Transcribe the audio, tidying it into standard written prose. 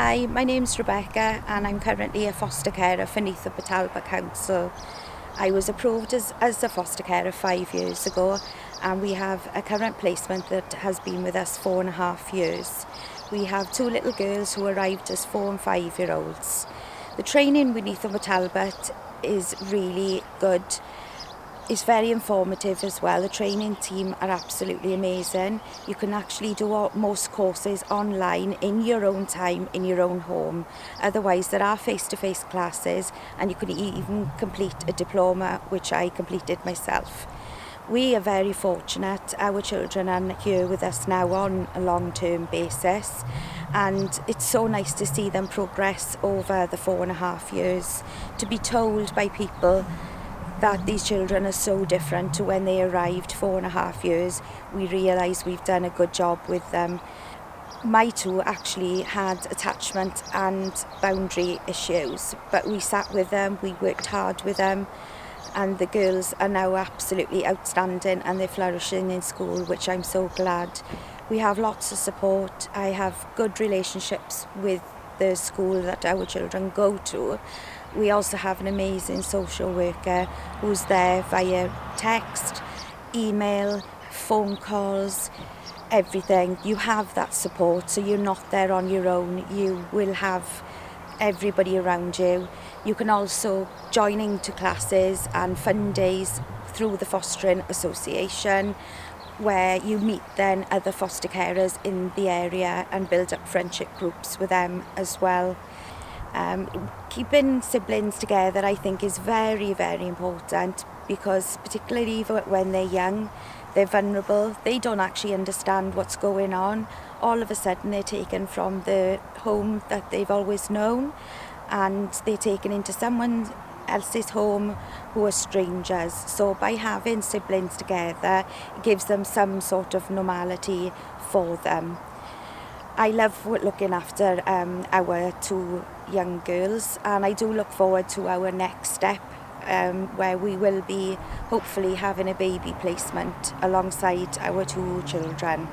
Hi, my name's Rebecca and I'm currently a foster carer for Neath of Talbot Council. I was approved as a foster carer 5 years ago, and we have a current placement that has been with us 4.5 years. We have 2 little girls who arrived as 4 and 5 year olds. The training with Neath of Talbot is really good. It's very informative as well. The training team are absolutely amazing. You can actually do most courses online in your own time, in your own home. Otherwise, there are face-to-face classes, and you can even complete a diploma, which I completed myself. We are very fortunate. Our children are here with us now on a long-term basis, and it's so nice to see them progress over the 4.5 years. To be told by people that these children are so different to when they arrived 4.5 years, we realise we've done a good job with them. Maethu actually had attachment and boundary issues, but we sat with them, we worked hard with them, and the girls are now absolutely outstanding and they're flourishing in school, which I'm so glad. We have lots of support. I have good relationships with the school that our children go to. We also have an amazing social worker who's there via text, email, phone calls, everything. You have that support, so you're not there on your own. You will have everybody around you. You can also join into classes and fun days through the Fostering Association, where you meet then other foster carers in the area and build up friendship groups with them as well. Keeping siblings together, I think, is very, very important, because particularly when they're young, they're vulnerable. They don't actually understand what's going on. All of a sudden they're taken from the home that they've always known, and they're taken into someone else's home who are strangers. So by having siblings together, it gives them some sort of normality for them. I love looking after our 2 young girls, and I do look forward to our next step, where we will be hopefully having a baby placement alongside our 2 children.